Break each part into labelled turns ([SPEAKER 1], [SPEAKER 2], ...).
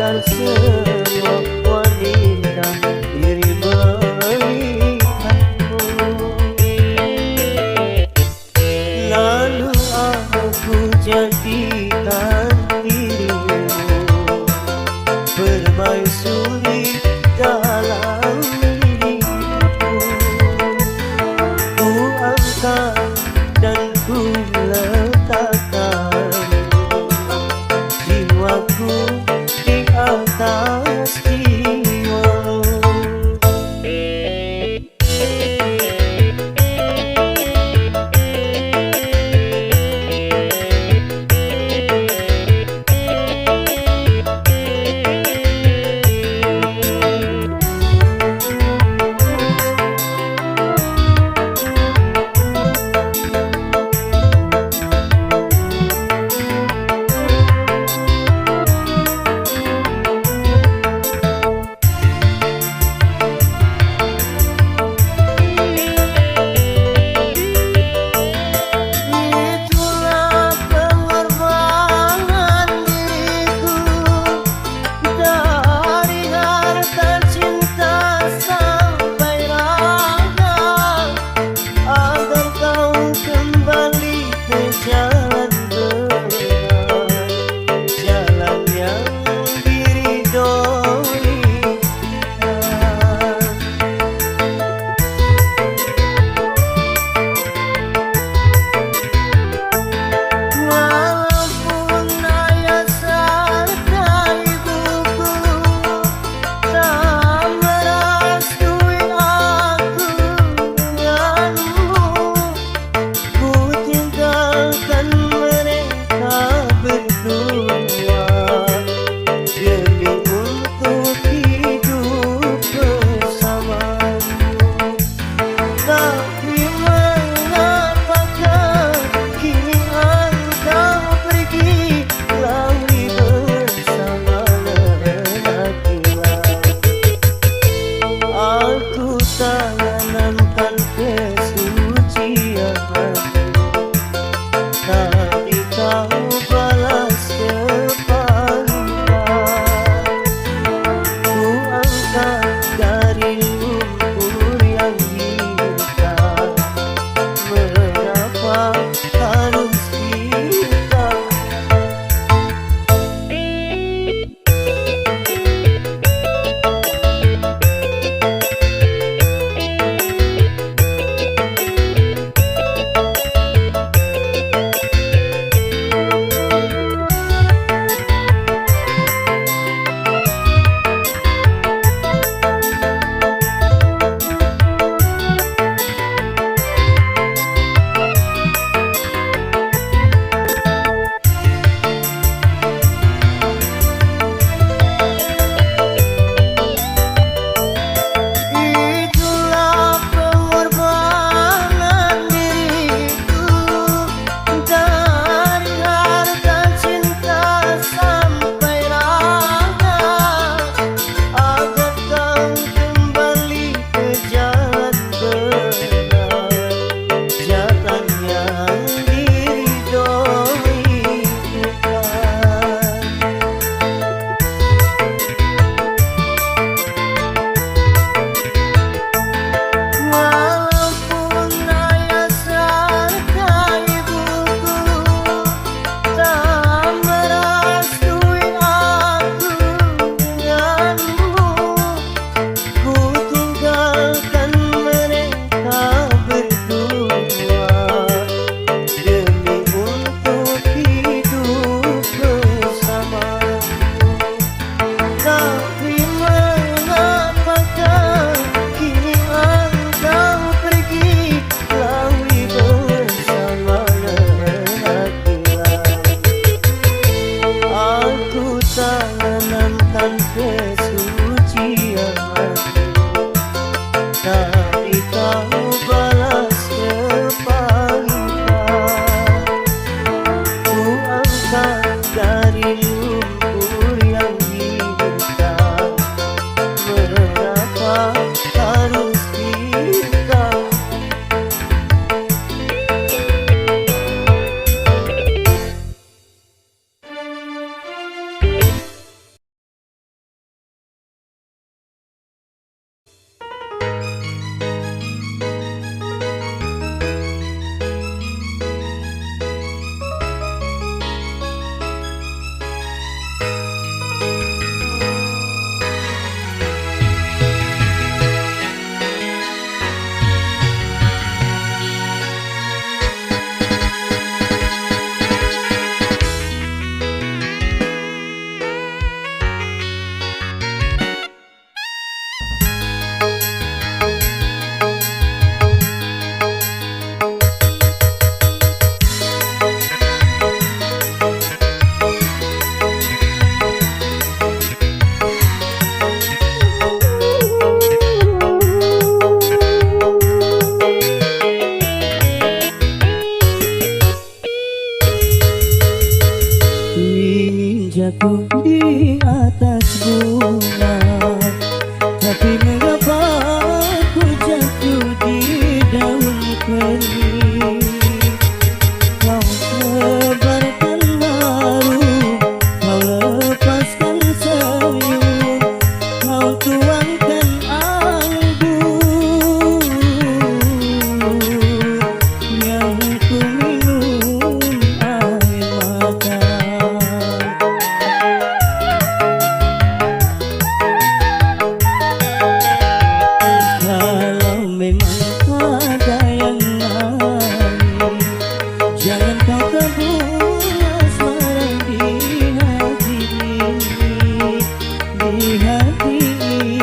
[SPEAKER 1] bongkar semua wanita iri melihatmu. Lalu aku jadikan dirimu permaisuri dalam hidupku. Ku angkat dan ku letakkan jiwaku di atas jiwamu. Tanamkan kesucian tapi kau balas kepalitan. Ku angkat dari lumpur yang hitam, mengapa harus kita? Tanamkan kesucian tapi kau balas kepalitan. Ku angkat dari lumpur yang hitam, mengapa harus kita? atas bulan, tapi mengapa ku jatuh di daun kering. Kau sebarkan harum, kau lepaskan senyum, kau tuangkan anggur yang ku minum air mata. Kalau memang ada yang lain, jangan kau kebul asmara di hati ini, di hati ini.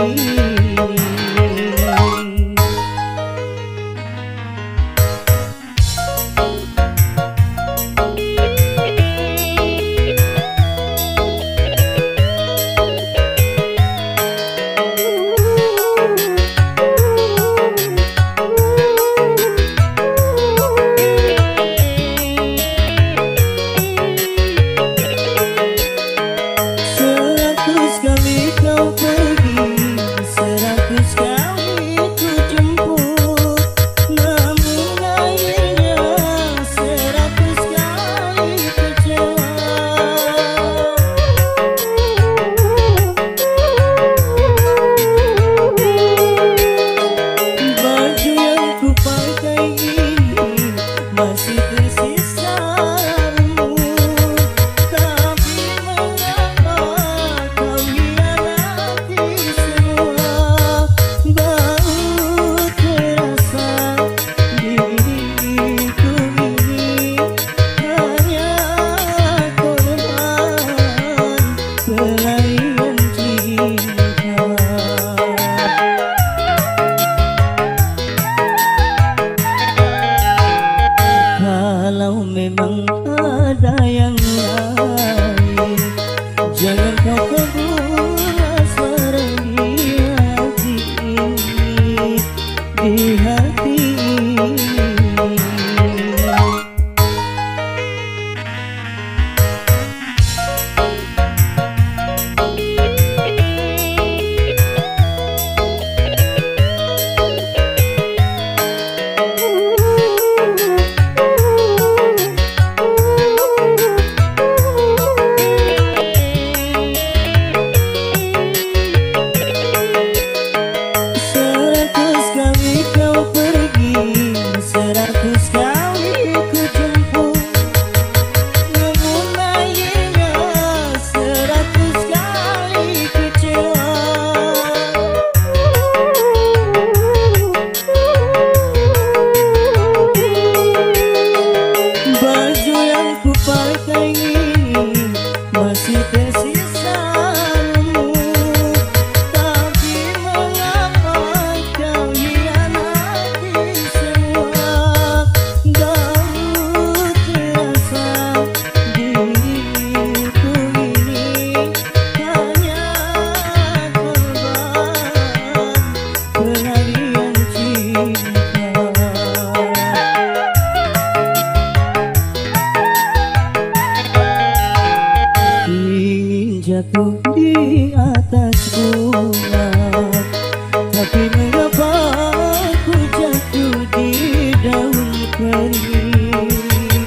[SPEAKER 1] Seratus kali kau pergi, seratus kali ku jemput, namun akhirnya seratus kali kecewa. Baju yang ku pakai ini masih tersisa remuk, tapi mengapa kau hianati semua. Baru terasa diriku ini hanya korban pelarian cinta. Kalau memang ada yang lain, jangan kau kebul asmara di hati ini, di hati ini. Seratus kali kau pergi, seratus kali ku jemput, namun akhirnya seratus kali kecewa. Baju yang ku pakai ini masih tersisa remuk, tapi mengapa kau hianati semua. Baru terasa diriku ini hanya korban pelarian cinta. Ingin jatuh di atas bulan, tapi mengapa ku jatuh di daun kering.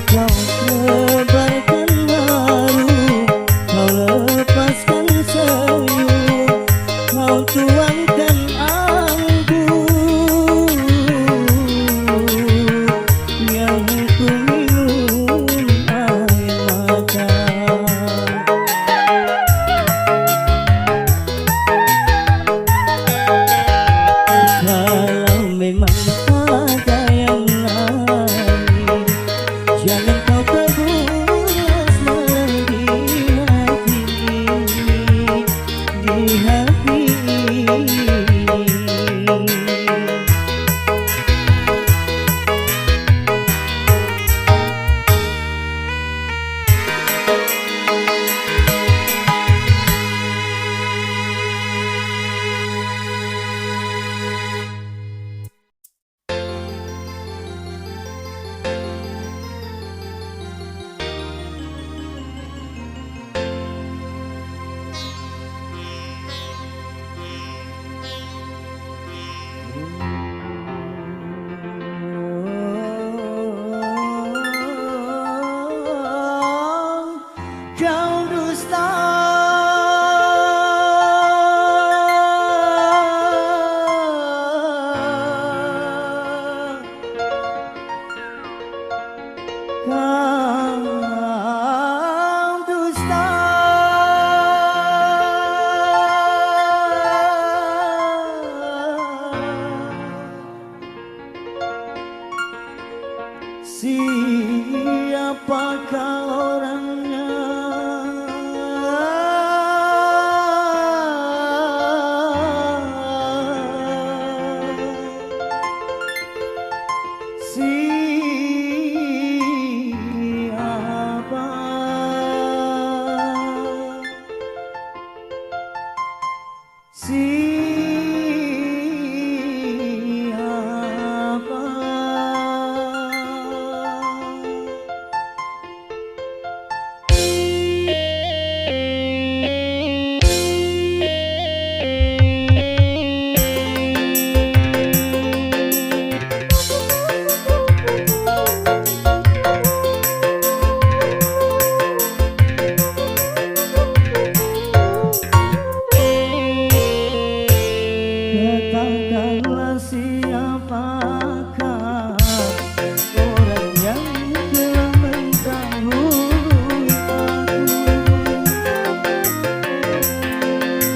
[SPEAKER 1] Kau sebarkan harum, kau lepaskan senyum, kau tuangkan anggur yang ku minum air mata. Kalau memang ada yang lain, jangan kau kebul asmara di hati ini.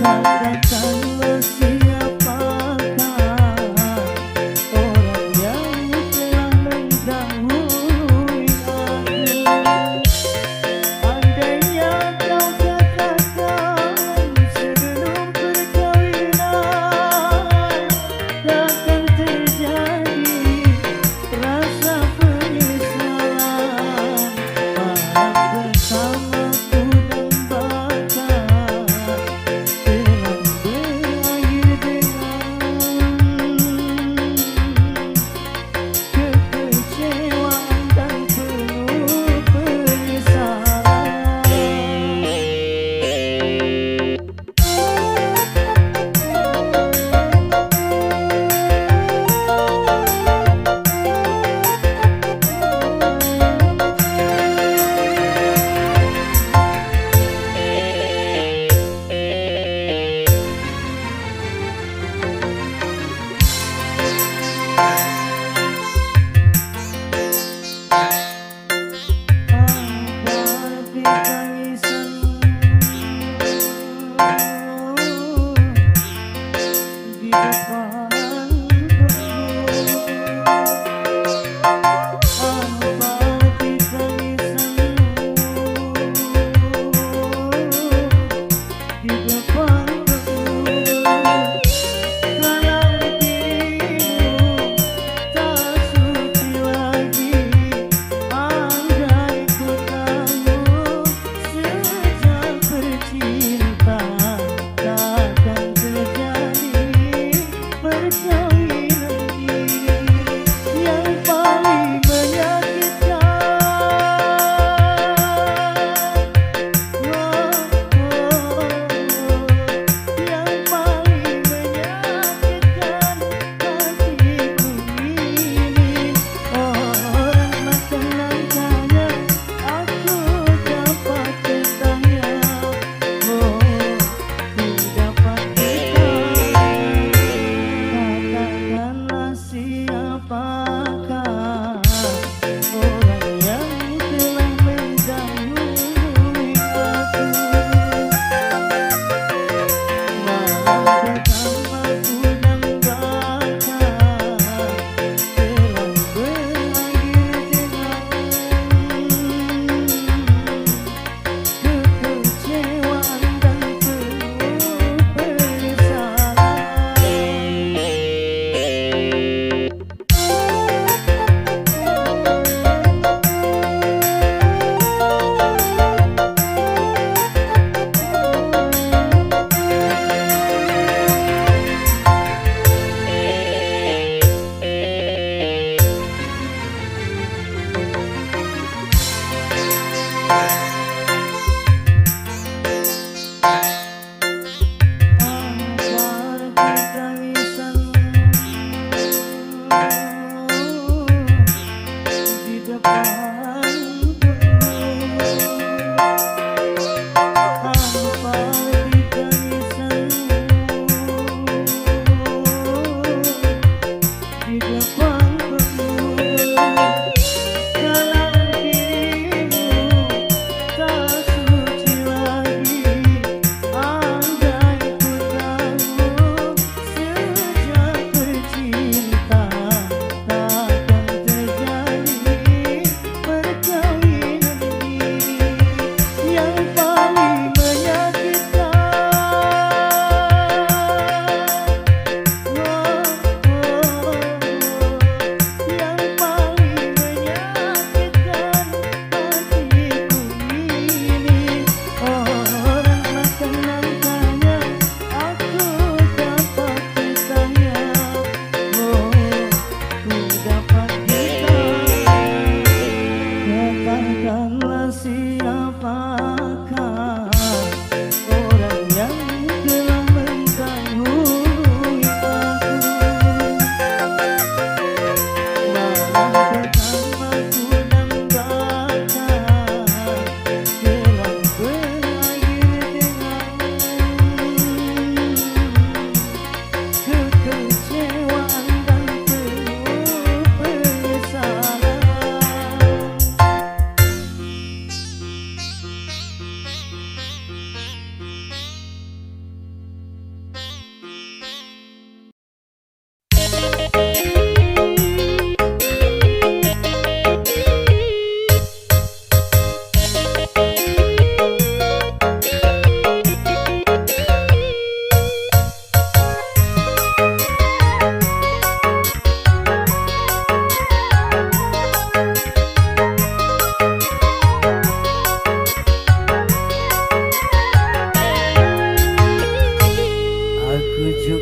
[SPEAKER 1] katakanlah siapakah orang yang telah mendahului aku. Andainya kau katakan sebelum perkawinan takkan terjadi rasa penyesalan. Maaf bersamaku dan bakal telah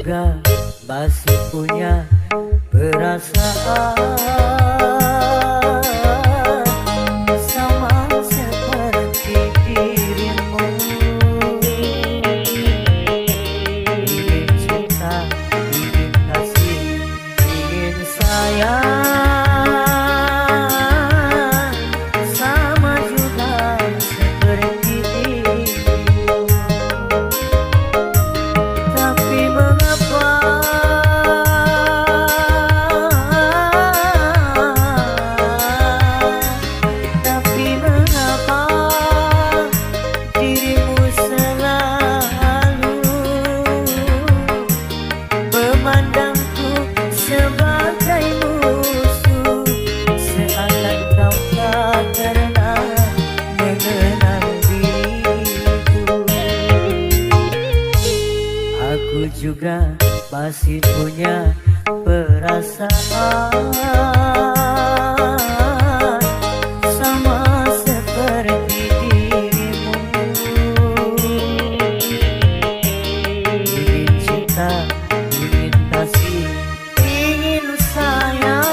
[SPEAKER 1] juga masih punya perasaan sama seperti dirimu. Ingin cinta, ingin kasih, ingin sayang sama juga seperti dirimu. Tapi mengapa dirimu selalu memandangku sebagai musuh, seakan kau tak pernah mengenal diriku. Aku juga masih punya perasaan sama seperti dirimu. Ingin cinta, ingin kasih, ingin sayang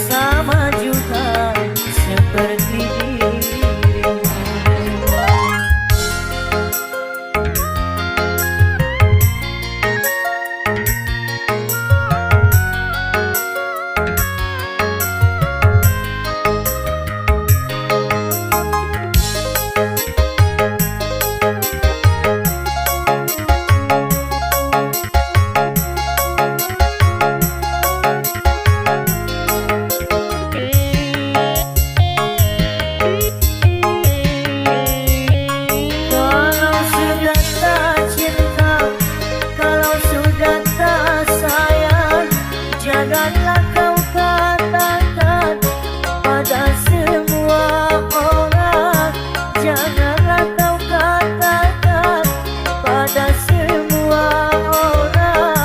[SPEAKER 1] sama juga seperti dirimu. Janganlah kau katakan pada semua orang, janganlah kau katakan pada semua orang.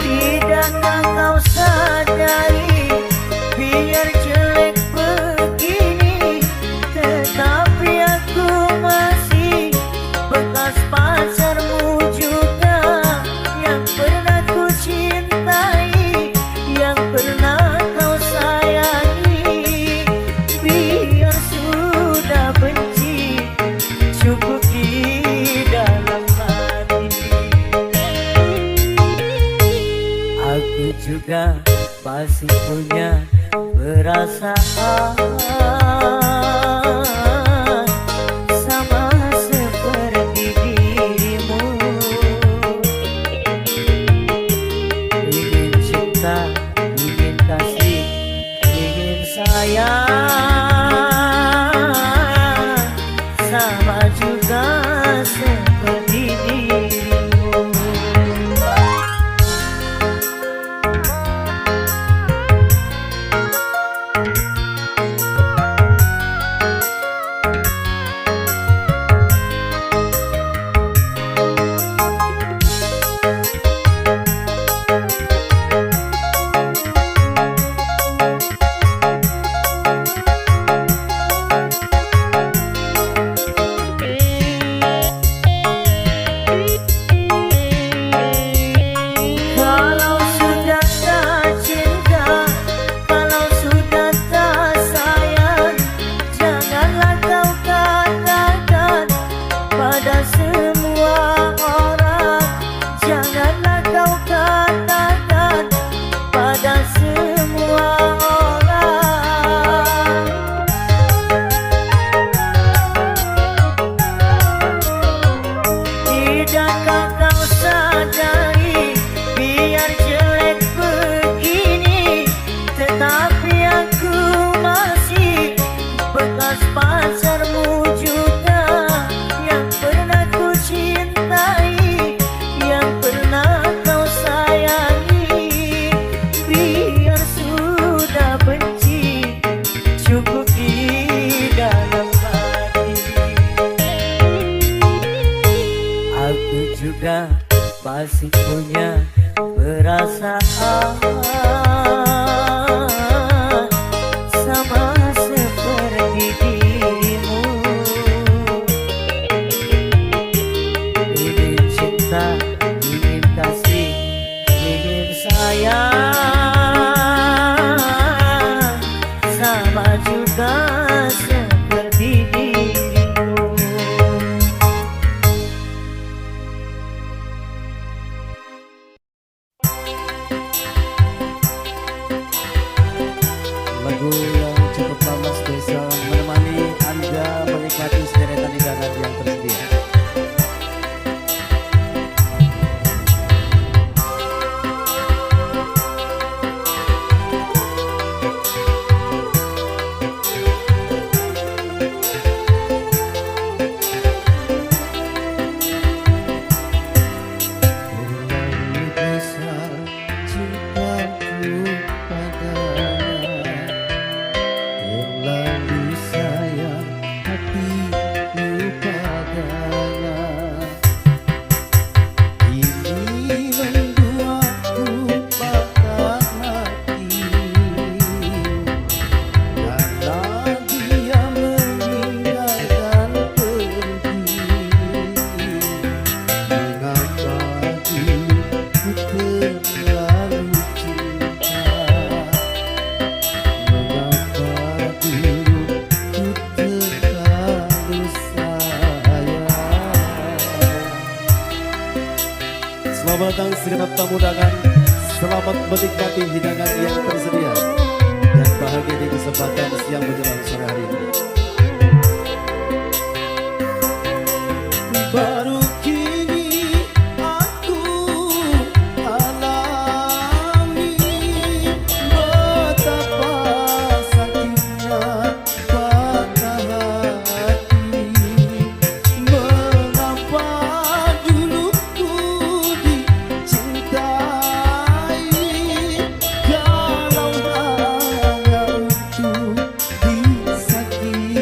[SPEAKER 1] Tidakkah kau sadari biar jelek begini, tetapi aku masih bekas pacarmu juga, yang pernah ku cintai, yang pernah kau sayangi. Biar sudah benci, cukup di dalam hati. Aku juga masih punya perasaan sama seperti dirimu. Ingin cinta, ingin kasih, ingin sayang sama juga seperti dirimu.
[SPEAKER 2] Lagu yang cukup lama spesial menemani Anda menikmati sederetan hidangan yang tersedia. Selamat datang segenap tamu undangan. Selamat menikmati hidangan yang tersedia dan bahagia di kesempatan siang menjelang sore hari ini. Baru kini aku alami betapa sakitnya patah hati. Mengapa dulu ku dicintai kalau hanya untuk disakiti.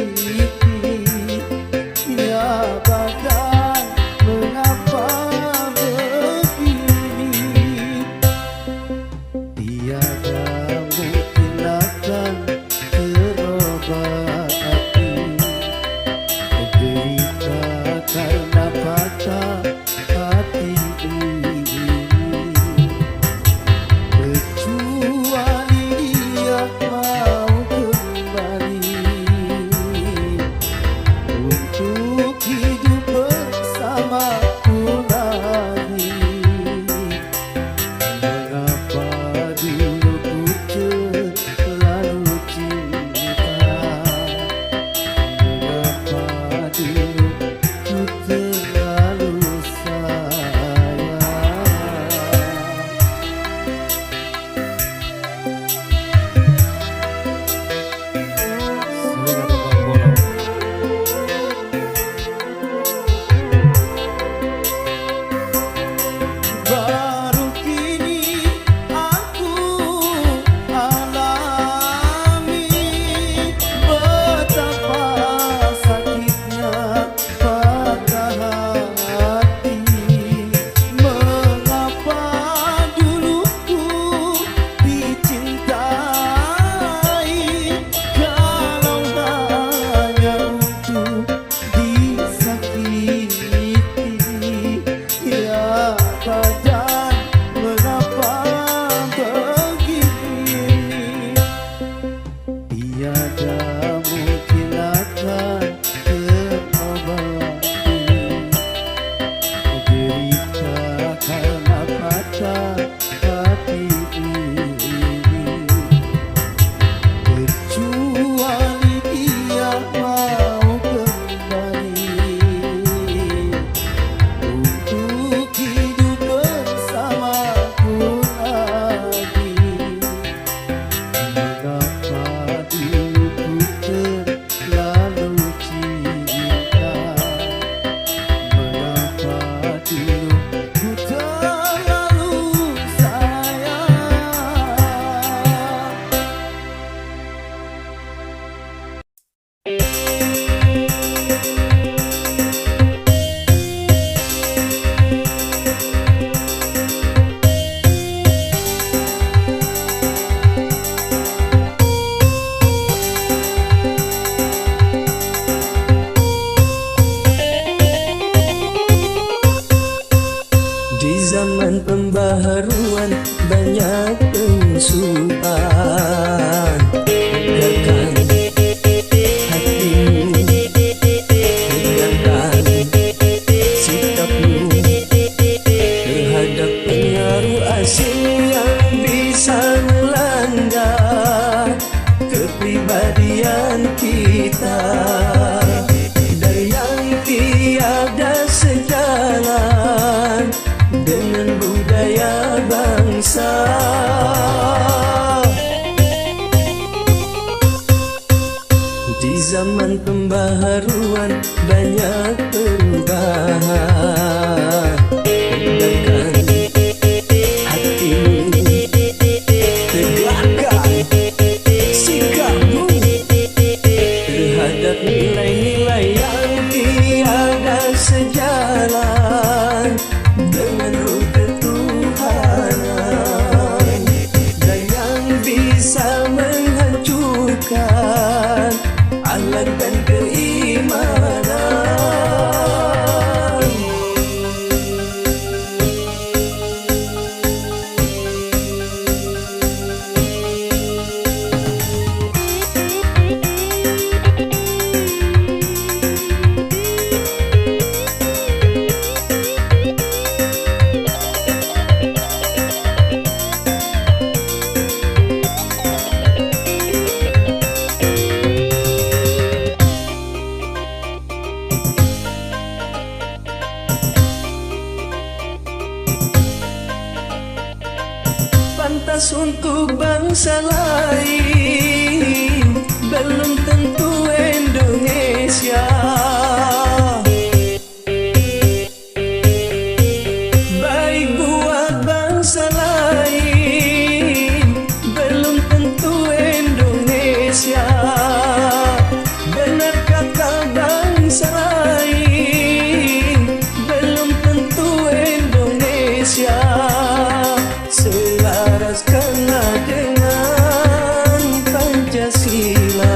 [SPEAKER 3] kepribadian kita, dan yang tiada sejalan dengan budaya bangsa. Di zaman pembaharuan banyak perubahan, tegakkan hatimu, tegakkan sikapmu terhadap nilai-nilai yang tiada sejalan dengan ruh ketuhanan, dan yang bisa menghancurkan akhlak dan keimanan. Pantas untuk bangsa lain, belum tentu Indonesia. Baik buat bangsa lain, belum tentu Indonesia. Benar kata bangsa lain, belum tentu Indonesia. Selaraskanlah dengan Pancasila.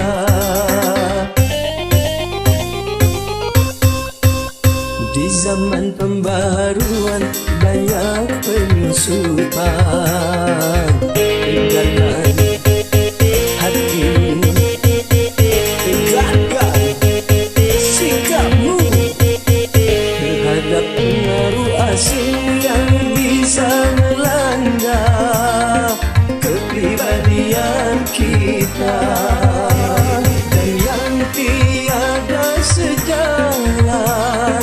[SPEAKER 3] Di zaman pembaharuan banyak penyusupan, tegakkan hatimu, tegakkan sikapmu terhadap pengaruh asing yang bisa melanda kepribadian kita, dan yang tiada sejalan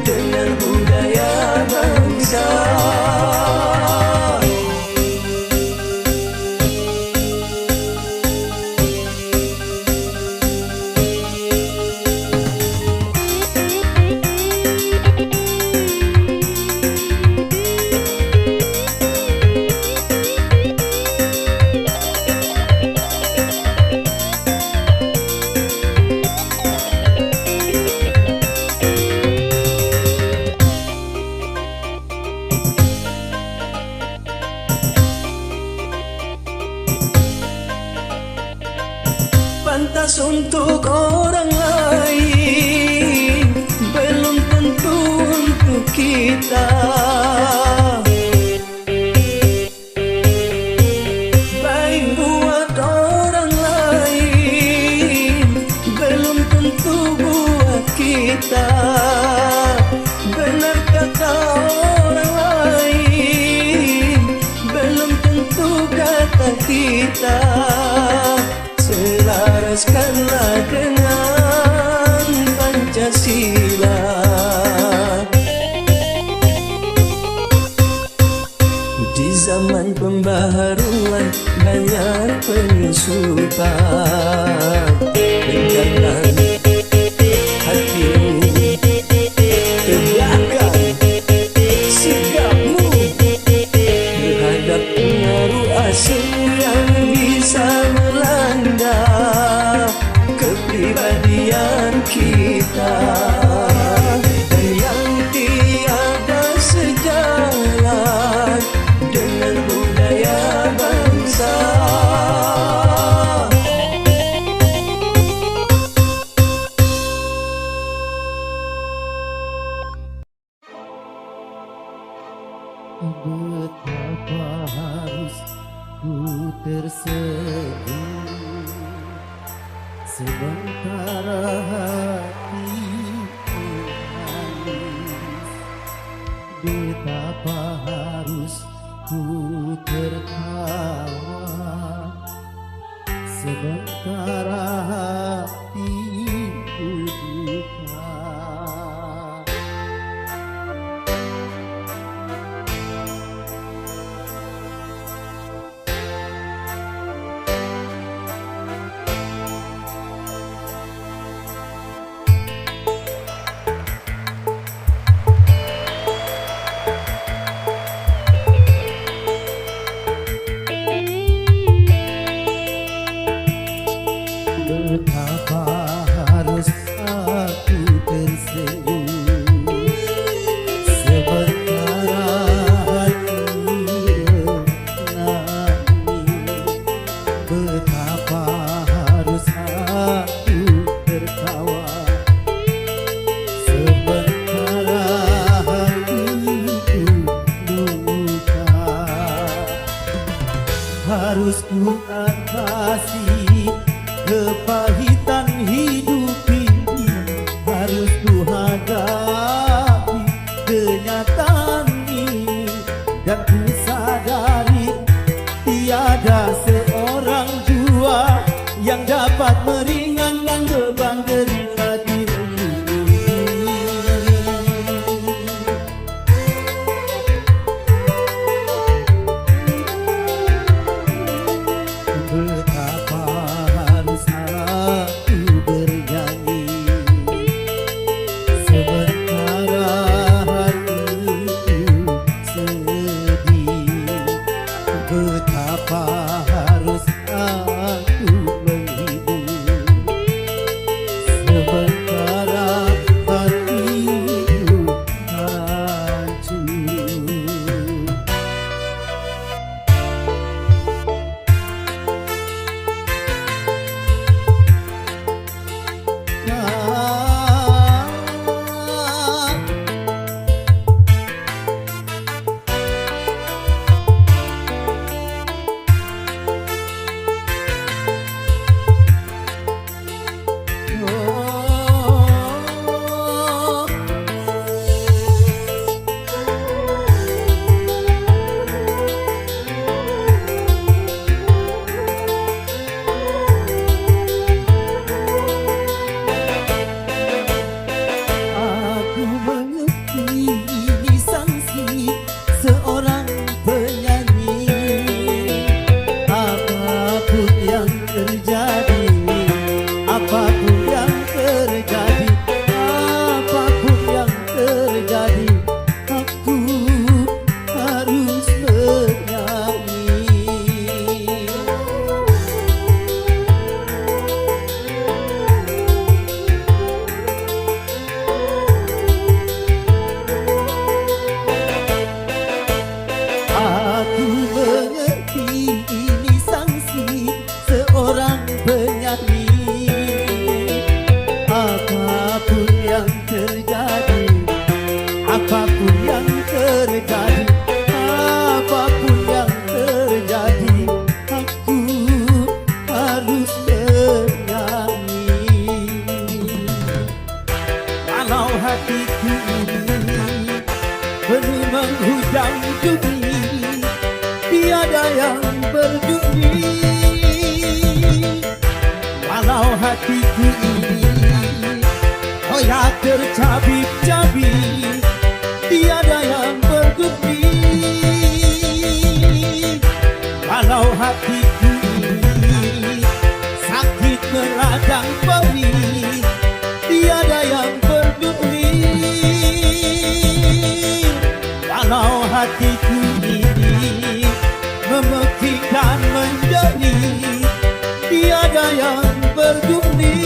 [SPEAKER 3] dengan budaya bangsa. Pantas untuk orang lain, belum tentu untuk kita. Baik buat orang lain, belum tentu buat kita. Benar kata orang lain, belum tentu kata kita. Selaraskanlah dengan Pancasila. Di zaman pembaharuan banyak penyusupan, tegakkan hatimu, tegakkan sikapmu terhadap pengaruh asing yang bisa melanda kepribadian kita, dan yang tiada sejalan dengan budaya bangsa.
[SPEAKER 2] Betapa harus ku tersenyum sementara hatiku nangis. Betapa harus ku tertawa sementara hatiku duka. Betapa harus aku tersenyum sementara hati menangis. Betapa harus aku tertawa sementara hatiku luka. Harus ku atasi kepahitan hidup ini, harus ku hadapi kenyataan ini, dan ku sadari tiada seorang jua yang dapat meringankan beban derita hati ini. Betapa harus aku bernyanyi sementara hatiku sedih. Betapa harus aku menghibur sementara hatiku hancur. Aku mengerti ini sanksi seorang penyanyi. Apapun yang terjadi, apapun yang terjadi, apapun yang terjadi, aku harus bernyanyi. Aku mengerti ini sanksi seorang penyanyi. Apapun yang terjadi, apapun yang terjadi, apapun yang terjadi, aku harus bernyanyi. Walau hatiku ini penuh menghujam duri, tiada yang berduri. Walau hatiku ini koyak tercabik-cabik, tiada yang berduri. Walau hatiku ini sakit meradang perih, tiada yang berduri. Walau hatiku ini memekik dan menjadi, tiada yang berduri.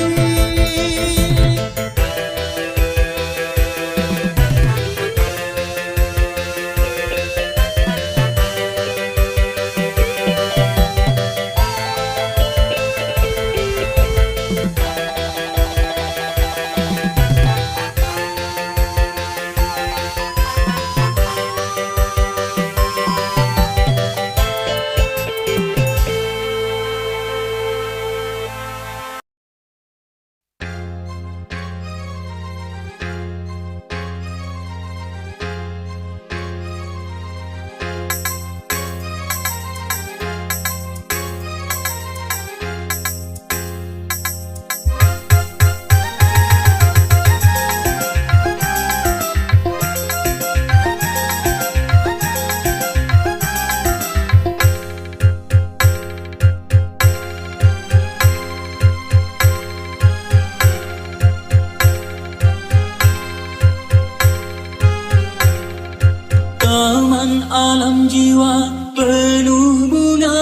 [SPEAKER 3] Taman alam jiwa penuh bunga,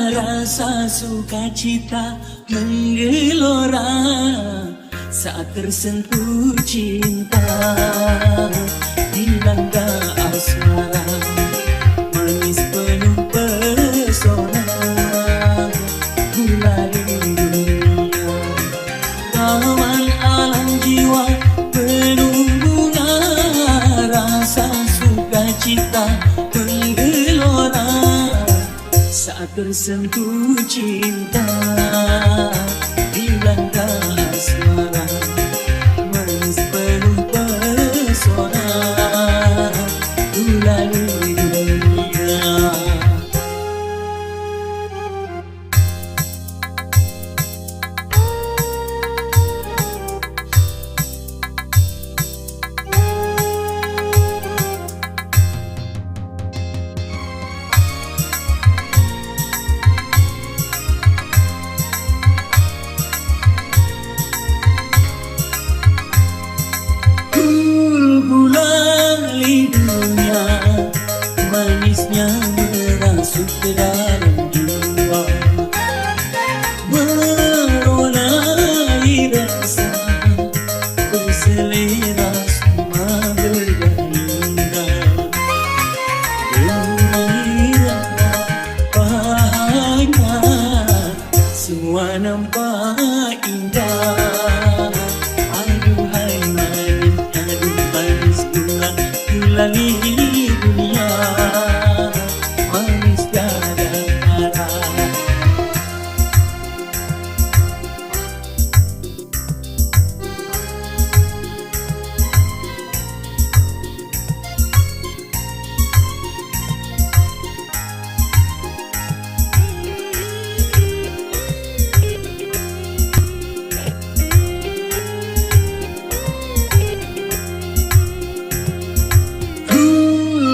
[SPEAKER 3] rasa sukacita menggelora saat tersentuh cinta. Dilanda asmara manis penuh pesona, gulali dunia. Taman alam jiwa penuh bunga, rasa sukacita menggelora saat tersentuh cinta. Dilanda asmara manis penuh pesona, gulali dunia. Gulali dunia, manisnya merasuk ke dalam jiwa, meronai rasa berselera semua bergairah. Gembira, bahagia, semua nampak indah. Aduhai manis, aduh manis gulali dunia, manis tiada tara.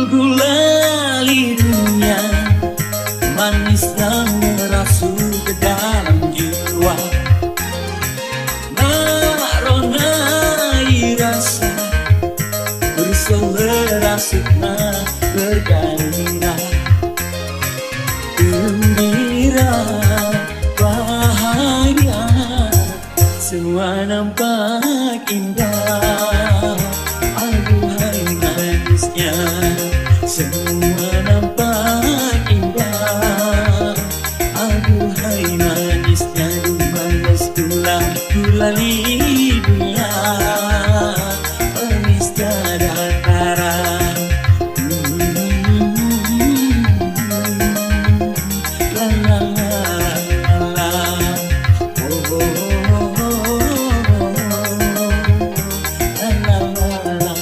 [SPEAKER 3] Gulali dunia, manisnya merasuk ke dalam jiwa, meronai rasa berselera sukma bergairah. Gembira, bahagia, semua nampak indah. Aduhai manisnya, semua nampak indah. Aduhai manisnya, manis gulali dunia, manis tiada tara. La la la la, oh oh oh oh, la la la la.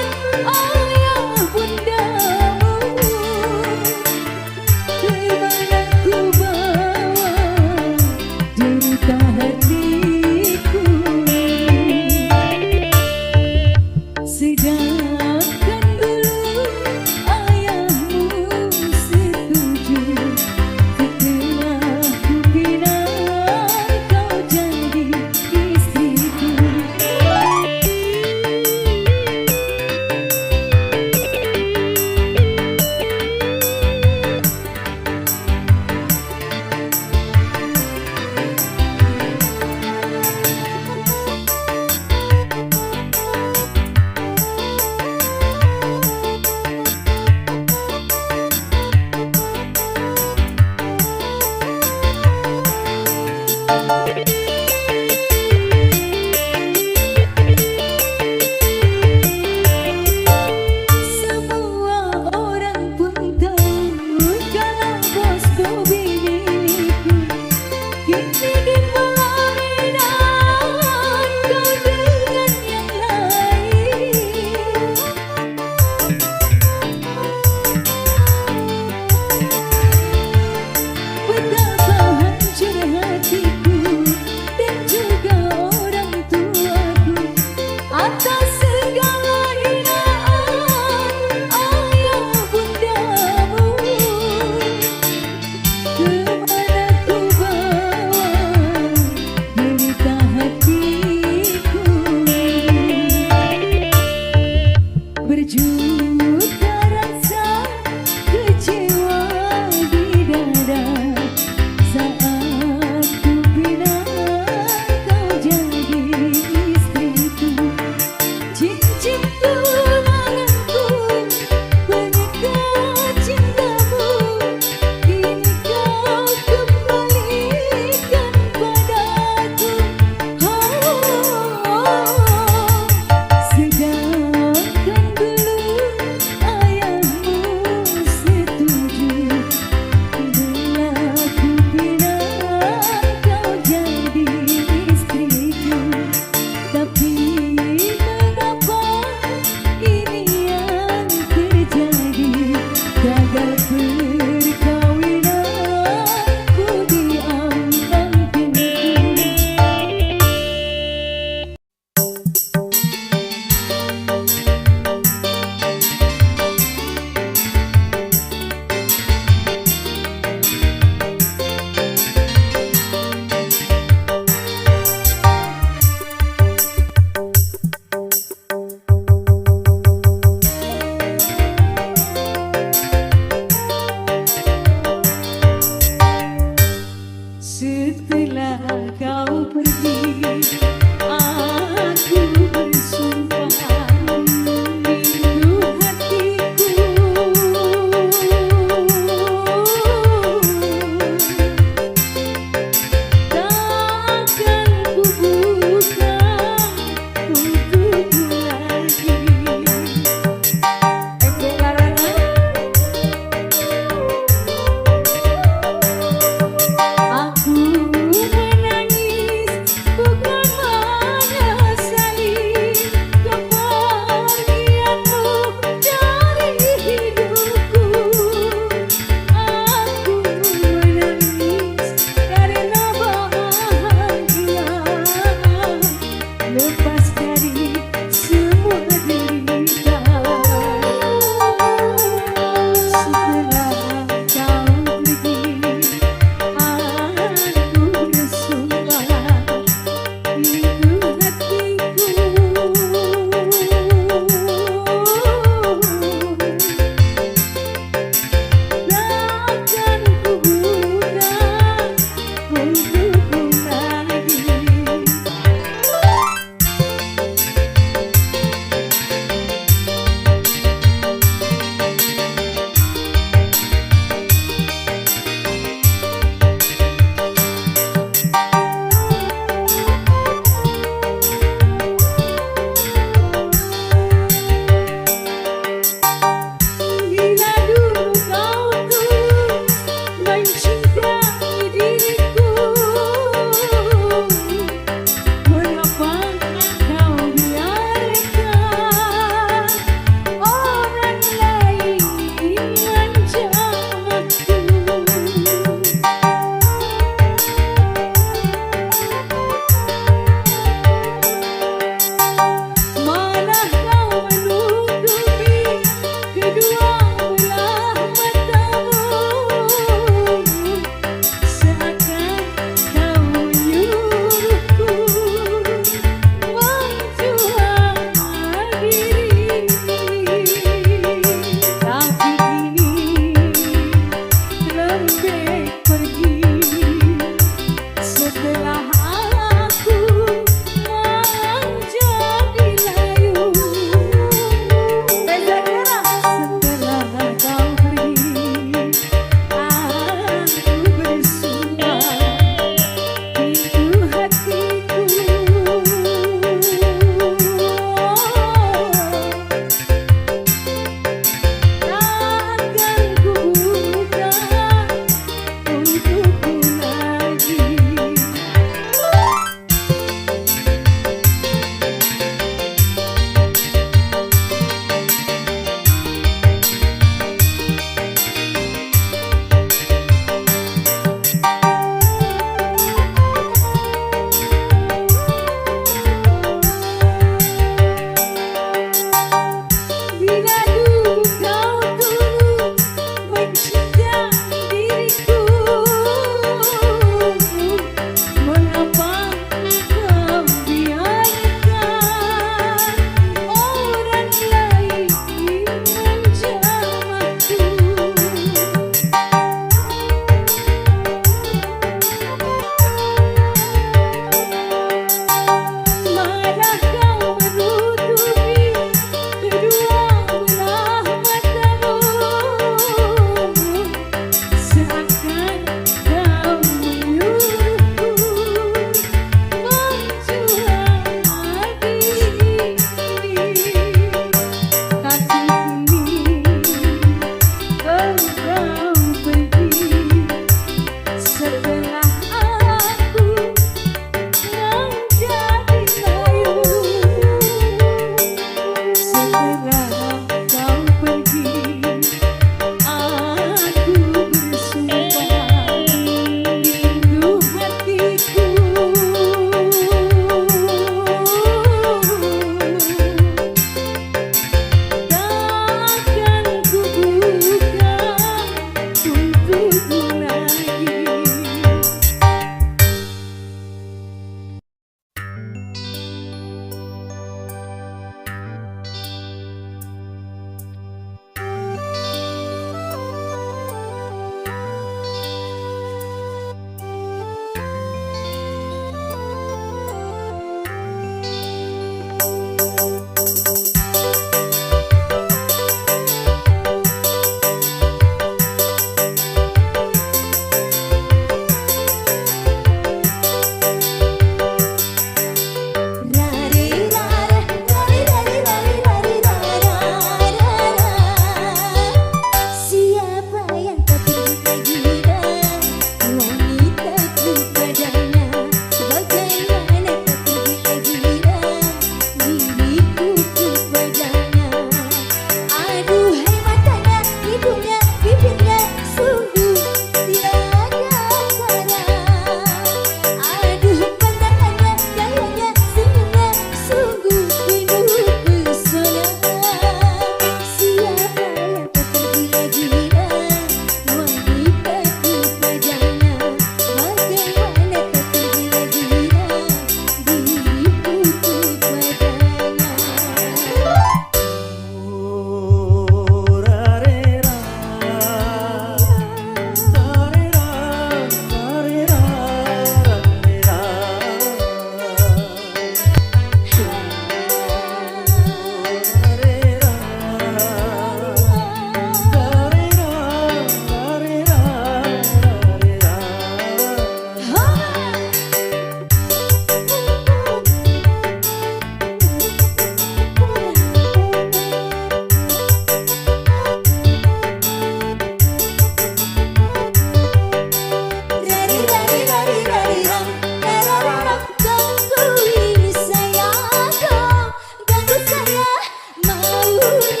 [SPEAKER 3] la